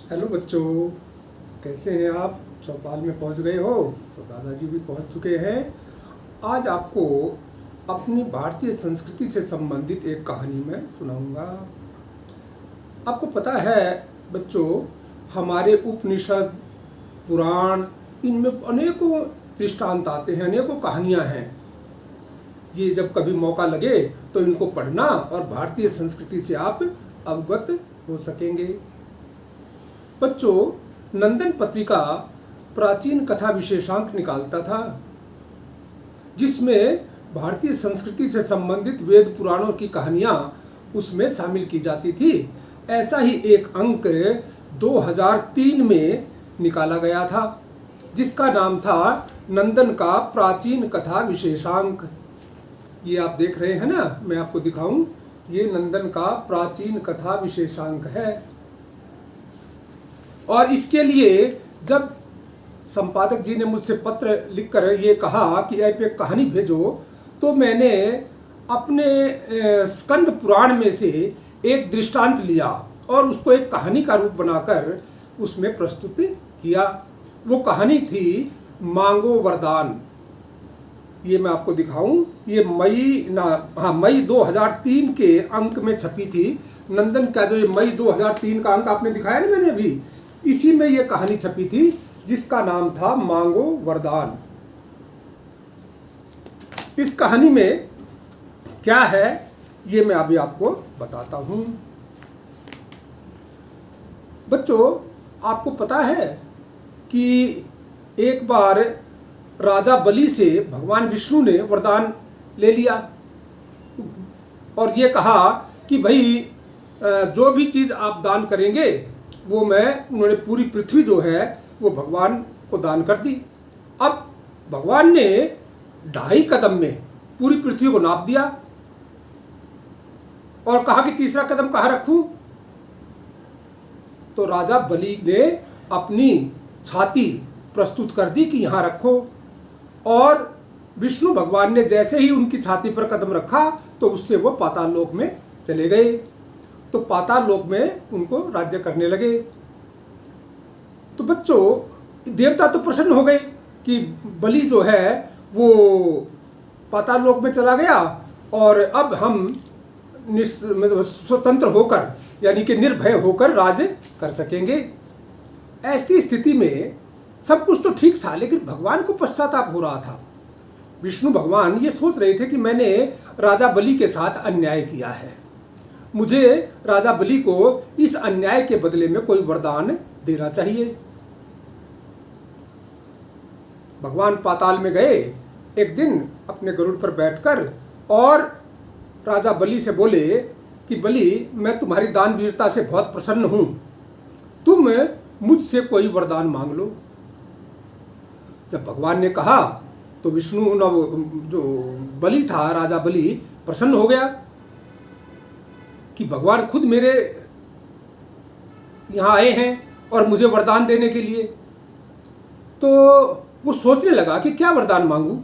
Hello बच्चों, कैसे हैं आप? चौपाल में पहुंच गए हो? तो दादाजी भी पहुंच चुके हैं। आज आपको अपनी भारतीय संस्कृति से संबंधित एक कहानी मैं सुनाऊंगा। आपको पता है बच्चों, हमारे उपनिषद, पुराण, इनमें अनेकों दृष्टांत आते हैं, अनेकों कहानियां हैं। ये जब कभी मौका लगे तो इनको पढ़ना और भारतीय संस्कृति से आप अवगत हो सकेंगे। बच्चों, नंदन पत्रिका प्राचीन कथा विशेषांक निकालता था, जिसमें भारतीय संस्कृति से संबंधित वेद पुराणों की कहानियां उसमें शामिल की जाती थी। ऐसा ही एक अंक 2003 में निकाला गया था, जिसका नाम था नंदन का प्राचीन कथा विशेषांक। ये आप देख रहे हैं ना, मैं आपको दिखाऊं। ये नंदन का प्राचीन कथा विशेषांक है। और इसके लिए जब संपादक जी ने मुझसे पत्र लिखकर ये कहा कि आप एक कहानी भेजो, तो मैंने अपने स्कंद पुराण में से एक दृष्टांत लिया और उसको एक कहानी का रूप बनाकर उसमें प्रस्तुत किया। वो कहानी थी मांगो वरदान। ये मैं आपको दिखाऊं। ये मई 2003 के अंक में छपी थी। नंदन का जो ये मई 2003 का अंक आपने दिखाया ना मैंने अभी, इसी में ये कहानी छपी थी, जिसका नाम था मांगो वरदान। इस कहानी में क्या है ये मैं अभी आपको बताता हूं। बच्चों, आपको पता है कि एक बार राजा बलि से भगवान विष्णु ने वरदान ले लिया और ये कहा कि भाई जो भी चीज़ आप दान करेंगे वो उन्होंने पूरी पृथ्वी जो है वो भगवान को दान कर दी। अब भगवान ने 2.5 कदम में पूरी पृथ्वी को नाप दिया और कहा कि तीसरा कदम कहाँ रखूं? तो राजा बलि ने अपनी छाती प्रस्तुत कर दी कि यहाँ रखो, और विष्णु भगवान ने जैसे ही उनकी छाती पर कदम रखा तो उससे वो पाताल लोक में चले गए। तो पाताल लोक में उनको राज्य करने लगे। तो बच्चों, देवता तो प्रसन्न हो गए कि बलि जो है वो पाताल लोक में चला गया और अब हम मतलब स्वतंत्र होकर, यानी कि निर्भय होकर राज्य कर सकेंगे। ऐसी स्थिति में सब कुछ तो ठीक था, लेकिन भगवान को पश्चाताप हो रहा था। विष्णु भगवान ये सोच रहे थे कि मैंने राजा बलि के साथ अन्याय किया है, मुझे राजा बलि को इस अन्याय के बदले में कोई वरदान देना चाहिए। भगवान पाताल में गए एक दिन अपने गरुड़ पर बैठकर और राजा बलि से बोले कि बलि, मैं तुम्हारी दानवीरता से बहुत प्रसन्न हूं, तुम मुझसे कोई वरदान मांग लो। जब भगवान ने कहा तो विष्णु जो बलि था, राजा बलि प्रसन्न हो गया कि भगवान खुद मेरे यहाँ आए हैं और मुझे वरदान देने के लिए। तो वो सोचने लगा कि क्या वरदान मांगूं।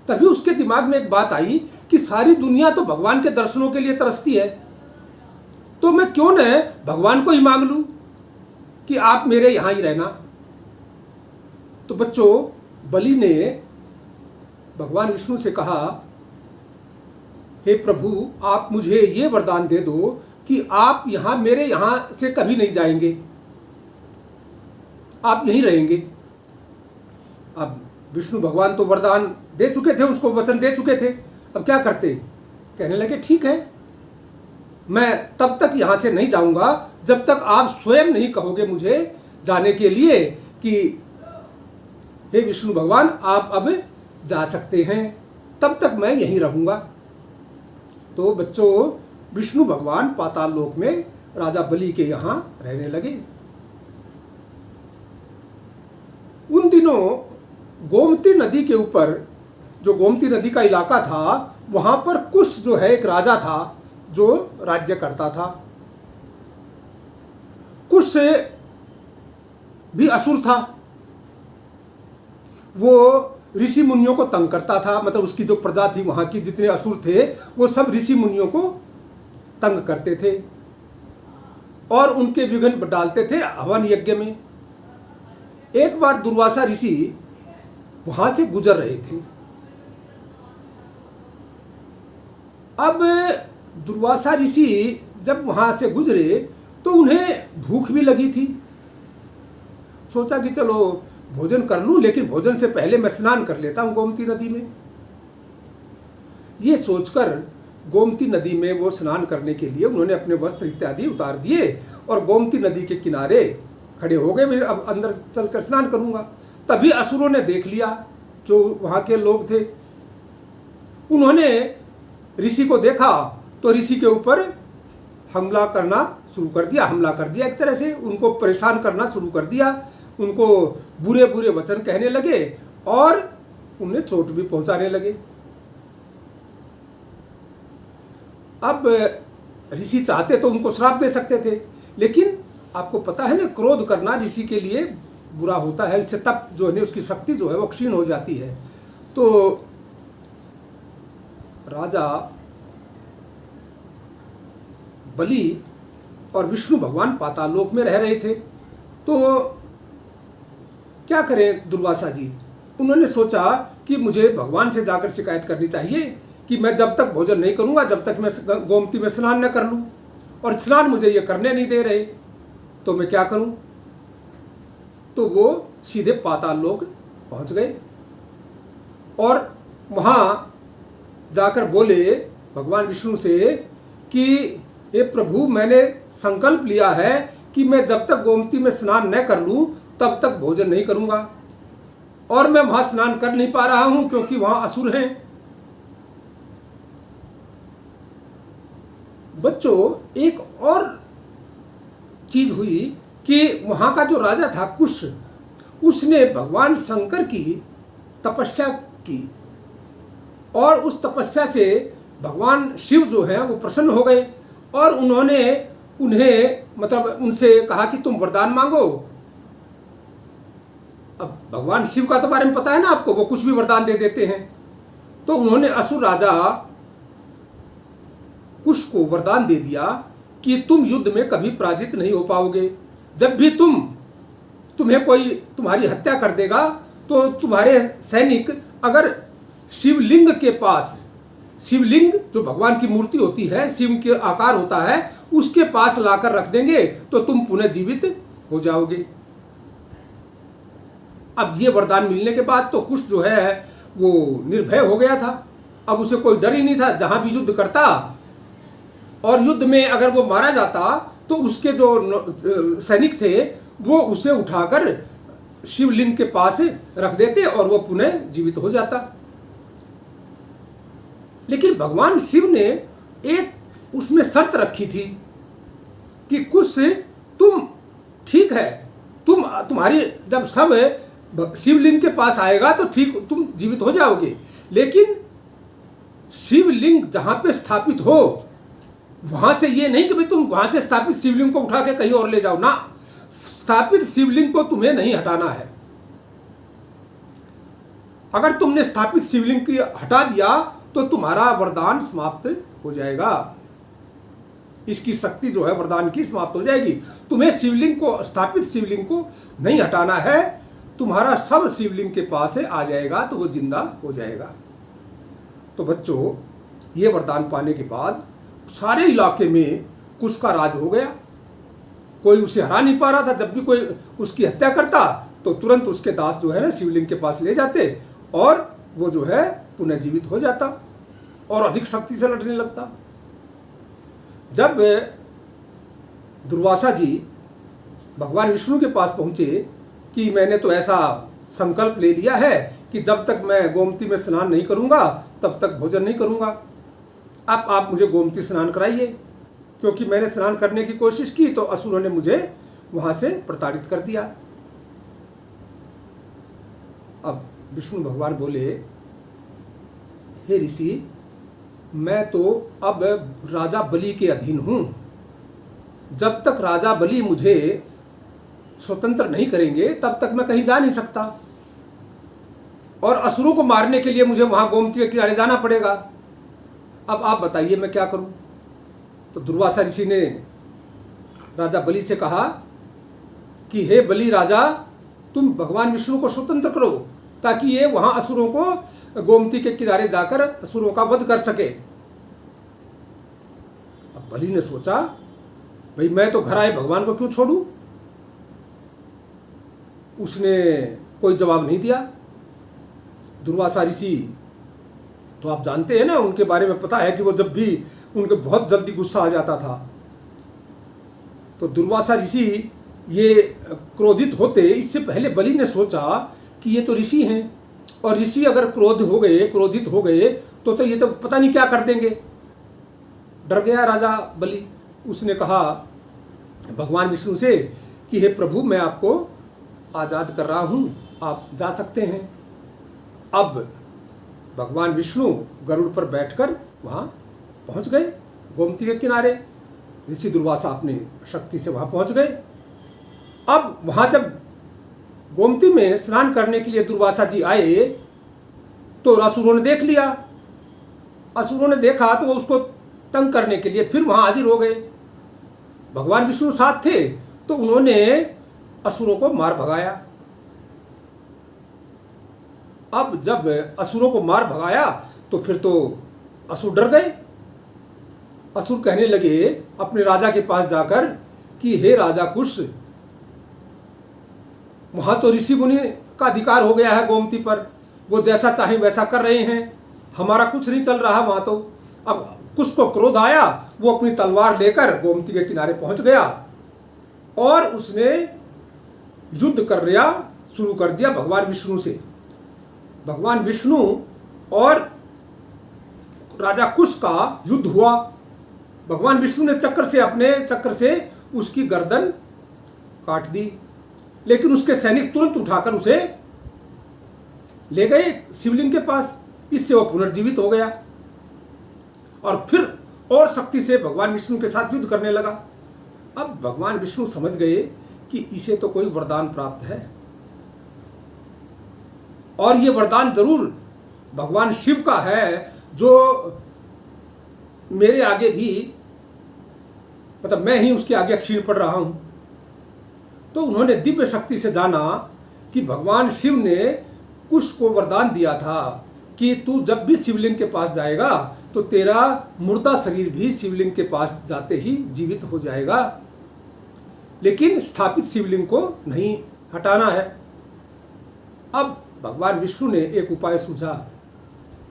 तभी उसके दिमाग में एक बात आई कि सारी दुनिया तो भगवान के दर्शनों के लिए तरसती है, तो मैं क्यों न भगवान को ही मांग लूं कि आप मेरे यहाँ ही रहना। तो बच्चों, बलि ने भगवान विष्णु से कहा, हे प्रभु, आप मुझे ये वरदान दे दो कि आप यहाँ मेरे यहाँ से कभी नहीं जाएंगे, आप यहीं रहेंगे। अब विष्णु भगवान तो वरदान दे चुके थे, उसको वचन दे चुके थे। अब क्या करते? कहने लगे, ठीक है, मैं तब तक यहाँ से नहीं जाऊँगा जब तक आप स्वयं नहीं कहोगे मुझे जाने के लिए कि हे विष्णु भगवान, आप अब जा सकते हैं, तब तक मैं यहीं रहूँगा। तो बच्चों, विष्णु भगवान पाताल लोक में राजा बलि के यहाँ रहने लगे। उन दिनों गोमती नदी के ऊपर, जो गोमती नदी का इलाका था, वहाँ पर कुश जो है एक राजा था जो राज्य करता था। कुश भी असुर था। वो ऋषि मुनियों को तंग करता था, मतलब उसकी जो प्रजा थी वहाँ की, जितने असुर थे वो सब ऋषि मुनियों को तंग करते थे। और उनके विघ्न डालते थे हवन यज्ञ में। एक बार दुर्वासा ऋषि वहां से गुजर रहे थे। अब दुर्वासा ऋषि जब वहां से गुजरे तो उन्हें भूख भी लगी थी। सोचा कि चलो भोजन कर लूं, लेकिन भोजन से पहले मैं स्नान कर लेता हूं गोमती नदी में। ये सोचकर गोमती नदी में वो स्नान करने के लिए उन्होंने अपने वस्त्र इत्यादि उतार दिए और गोमती नदी के किनारे खड़े हो गए। मैं अब अंदर चलकर स्नान करूंगा। तभी असुरों ने देख लिया, जो वहाँ के लोग थे। उन्होंने ऋषि को देखा तो ऋषि के ऊपर हमला करना शुरू कर दिया। हमला कर दिया, एक तरह से उनको परेशान करना शुरू कर दिया। उनको बुरे बुरे वचन कहने लगे और उन्हें चोट भी पहुंचाने लगे। अब ऋषि चाहते तो उनको श्राप दे सकते थे, लेकिन आपको पता है ना, क्रोध करना ऋषि के लिए बुरा होता है। इससे तप जो है उसकी शक्ति जो है वो क्षीण हो जाती है। तो राजा बलि और विष्णु भगवान पातालोक में रह रहे थे। तो क्या करें दुर्वासा जी? उन्होंने सोचा कि मुझे भगवान से जाकर शिकायत करनी चाहिए कि मैं जब तक भोजन नहीं करूंगा, जब तक मैं गोमती में स्नान न कर लूं, और स्नान मुझे ये करने नहीं दे रहे, तो मैं क्या करूं? तो वो सीधे पातालोक पहुंच गए और वहां जाकर बोले भगवान विष्णु से कि हे प्रभु, मैंने संकल्प लिया है कि मैं जब तक गोमती में स्नान न कर लूं तब तक भोजन नहीं करूंगा, और मैं वहां स्नान कर नहीं पा रहा हूं क्योंकि वहां असुर हैं। बच्चों, एक और चीज हुई कि वहां का जो राजा था कुश, उसने भगवान शंकर की तपस्या की और उस तपस्या से भगवान शिव जो है वो प्रसन्न हो गए और उन्होंने उनसे कहा कि तुम वरदान मांगो। अब भगवान शिव का तो बारे में पता है ना आपको, वो कुछ भी वरदान दे देते हैं। तो उन्होंने असुर राजा कुश को वरदान दे दिया कि तुम युद्ध में कभी पराजित नहीं हो पाओगे। जब भी तुम्हें कोई तुम्हारी हत्या कर देगा तो तुम्हारे सैनिक अगर शिवलिंग के पास, शिवलिंग जो भगवान की मूर्ति होती है, शिव के आकार होता है, उसके पास लाकर रख देंगे तो तुम पुनः जीवित हो जाओगे। अब ये वरदान मिलने के बाद तो कुश जो है वो निर्भय हो गया था। अब उसे कोई डर ही नहीं था। जहां भी युद्ध करता और युद्ध में अगर वो मारा जाता तो उसके जो सैनिक थे वो उसे उठाकर शिवलिंग के पास रख देते और वो पुनः जीवित हो जाता। लेकिन भगवान शिव ने एक उसमें शर्त रखी थी कि कुछ तुम ठीक है, तुम्हारी जब सब शिवलिंग के पास आएगा तो ठीक तुम जीवित हो जाओगे, लेकिन शिवलिंग जहां पे स्थापित हो वहां से ये नहीं कि भाई तुम वहां से स्थापित शिवलिंग को उठा के कहीं और ले जाओ ना, स्थापित शिवलिंग को तुम्हें नहीं हटाना है। अगर तुमने स्थापित शिवलिंग की हटा दिया तो तुम्हारा वरदान समाप्त हो जाएगा। इसकी शक्ति जो है वरदान की समाप्त हो जाएगी। तुम्हें शिवलिंग को, स्थापित शिवलिंग को नहीं हटाना है, तुम्हारा सब शिवलिंग के पास आ जाएगा तो वो जिंदा हो जाएगा। तो बच्चों, ये वरदान पाने के बाद सारे इलाके में कुश का राज हो गया। कोई उसे हरा नहीं पा रहा था। जब भी कोई उसकी हत्या करता तो तुरंत उसके दास जो है ना शिवलिंग के पास ले जाते और वो जो है पुनः जीवित हो जाता और अधिक शक्ति से लड़ने लगता। जब दुर्वासा जी भगवान विष्णु के पास पहुंचे कि मैंने तो ऐसा संकल्प ले लिया है कि जब तक मैं गोमती में स्नान नहीं करूंगा तब तक भोजन नहीं करूंगा, अब आप मुझे गोमती स्नान कराइए, क्योंकि मैंने स्नान करने की कोशिश की तो असुरों ने मुझे वहां से प्रताड़ित कर दिया। अब विष्णु भगवान बोले, हे ऋषि, मैं तो अब राजा बलि के अधीन हूं। जब तक राजा बलि मुझे स्वतंत्र नहीं करेंगे तब तक मैं कहीं जा नहीं सकता, और असुरों को मारने के लिए मुझे वहां गोमती के किनारे जाना पड़ेगा। अब आप बताइए मैं क्या करूं? तो दुर्वासा ऋषि ने राजा बलि से कहा कि हे बलि राजा, तुम भगवान विष्णु को स्वतंत्र करो ताकि ये वहां असुरों को गोमती के किनारे जाकर असुरों का वध कर सके। अब बलि ने सोचा, भाई मैं तो घर आए भगवान को क्यों छोड़ूं? उसने कोई जवाब नहीं दिया। दुर्वासा ऋषि तो आप जानते हैं ना, उनके बारे में पता है कि वो जब भी उनके बहुत जल्दी गुस्सा आ जाता था। तो दुर्वासा ऋषि ये क्रोधित होते, इससे पहले बलि ने सोचा कि ये तो ऋषि हैं और ऋषि अगर क्रोधित हो गए तो ये तो पता नहीं क्या कर देंगे। डर गया राजा बलि। उसने कहा भगवान विष्णु से कि हे प्रभु, मैं आपको आज़ाद कर रहा हूँ, आप जा सकते हैं। अब भगवान विष्णु गरुड़ पर बैठकर वहाँ पहुँच गए गोमती के किनारे। ऋषि दुर्वासा अपनी शक्ति से वहाँ पहुँच गए। अब वहाँ जब गोमती में स्नान करने के लिए दुर्वासा जी आए तो असुरों ने देख लिया। असुरों ने देखा तो वो उसको तंग करने के लिए फिर वहाँ हाजिर हो गए। भगवान विष्णु साथ थे तो उन्होंने असुरों को मार भगाया। अब जब असुरों को मार भगाया तो फिर तो असुर डर गए। असुर कहने लगे अपने राजा के पास जाकर कि हे राजा कुश, वहाँ तो ऋषि मुनि का अधिकार हो गया है गोमती पर, वो जैसा चाहे वैसा कर रहे हैं, हमारा कुछ नहीं चल रहा वहाँ तो। अब कुश को क्रोध आया, वो अपनी तलवार लेकर गोमती के किनारे पहुँच गया और उसने युद्ध करना शुरू कर दिया भगवान विष्णु से। भगवान विष्णु और राजा कुश का युद्ध हुआ। भगवान विष्णु ने अपने चक्र से उसकी गर्दन काट दी, लेकिन उसके सैनिक तुरंत उठाकर उसे ले गए शिवलिंग के पास। इससे वह पुनर्जीवित हो गया और फिर और शक्ति से भगवान विष्णु के साथ युद्ध करने लगा। अब भगवान विष्णु समझ गए कि इसे तो कोई वरदान प्राप्त है और ये वरदान जरूर भगवान शिव का है, जो मेरे आगे भी, मतलब मैं ही उसके आगे क्षीण पड़ रहा हूं। तो उन्होंने दिव्य शक्ति से जाना कि भगवान शिव ने कुश को वरदान दिया था कि तू जब भी शिवलिंग के पास जाएगा तो तेरा मुर्दा शरीर भी शिवलिंग के पास जाते ही जीवित हो जाएगा, लेकिन स्थापित शिवलिंग को नहीं हटाना है। अब भगवान विष्णु ने एक उपाय सूझा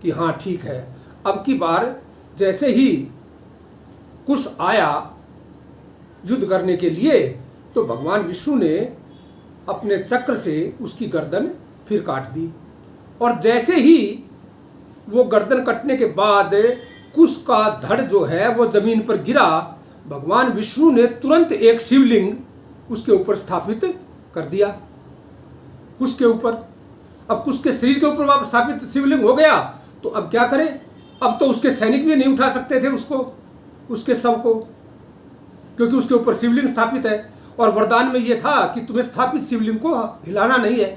कि हाँ ठीक है, अब की बार जैसे ही कुश आया युद्ध करने के लिए तो भगवान विष्णु ने अपने चक्र से उसकी गर्दन फिर काट दी और जैसे ही वो गर्दन कटने के बाद कुश का धड़ जो है वो जमीन पर गिरा, भगवान विष्णु ने तुरंत एक शिवलिंग उसके ऊपर स्थापित कर दिया, कुश के ऊपर। अब कुश के शरीर के ऊपर स्थापित शिवलिंग हो गया तो अब क्या करें? अब तो उसके सैनिक भी नहीं उठा सकते थे उसको, उसके शव को, क्योंकि उसके ऊपर शिवलिंग स्थापित है और वरदान में यह था कि तुम्हें स्थापित शिवलिंग को हिलाना नहीं है।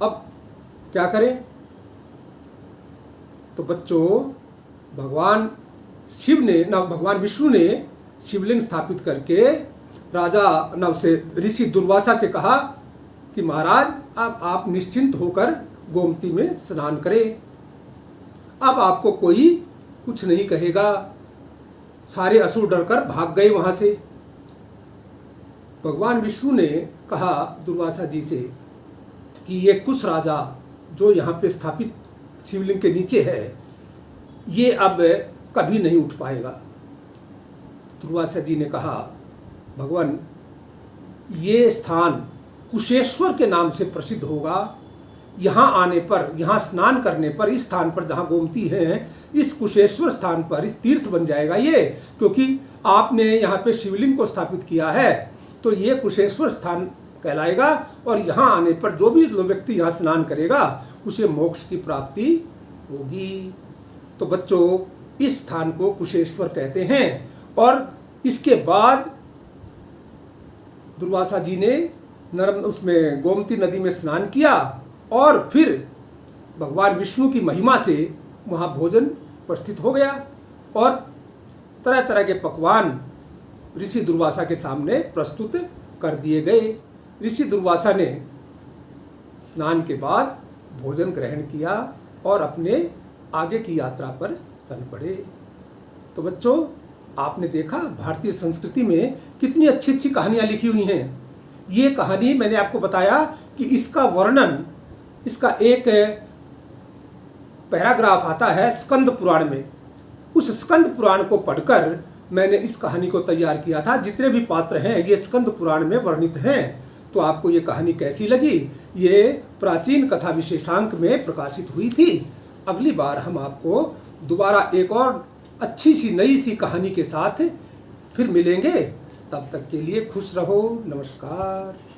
अब क्या करें? तो बच्चों, भगवान शिव ने ना भगवान विष्णु ने शिवलिंग स्थापित करके राजा ना से ऋषि दुर्वासा से कहा कि महाराज अब आप निश्चिंत होकर गोमती में स्नान करें, अब आपको कोई कुछ नहीं कहेगा। सारे असुर डरकर भाग गए वहाँ से। भगवान विष्णु ने कहा दुर्वासा जी से कि ये कुश राजा जो यहाँ पे स्थापित शिवलिंग के नीचे है, ये अब कभी नहीं उठ पाएगा। दुर्वासा जी ने कहा भगवान, ये स्थान कुशेश्वर के नाम से प्रसिद्ध होगा। यहाँ आने पर, यहाँ स्नान करने पर, इस स्थान पर जहाँ गोमती है, इस कुशेश्वर स्थान पर इस तीर्थ बन जाएगा ये, क्योंकि आपने यहाँ पे शिवलिंग को स्थापित किया है तो ये कुशेश्वर स्थान कहलाएगा और यहाँ आने पर जो भी व्यक्ति यहाँ स्नान करेगा उसे मोक्ष की प्राप्ति होगी। तो बच्चों, इस स्थान को कुशेश्वर कहते हैं। और इसके बाद दुर्वासा जी ने उसमें गोमती नदी में स्नान किया और फिर भगवान विष्णु की महिमा से वहाँ भोजन उपस्थित हो गया और तरह तरह के पकवान ऋषि दुर्वासा के सामने प्रस्तुत कर दिए गए। ऋषि दुर्वासा ने स्नान के बाद भोजन ग्रहण किया और अपने आगे की यात्रा पर चल पड़े। तो बच्चों, आपने देखा भारतीय संस्कृति में कितनी अच्छी अच्छी कहानियाँ लिखी हुई हैं। ये कहानी मैंने आपको बताया कि इसका वर्णन, इसका एक पैराग्राफ आता है स्कंद पुराण में। उस स्कंद पुराण को पढ़कर मैंने इस कहानी को तैयार किया था। जितने भी पात्र हैं ये स्कंद पुराण में वर्णित हैं। तो आपको ये कहानी कैसी लगी? ये प्राचीन कथा विशेषांक में प्रकाशित हुई थी। अगली बार हम आपको दोबारा एक और अच्छी सी नई सी कहानी के साथ फिर मिलेंगे। तब तक के लिए खुश रहो। नमस्कार।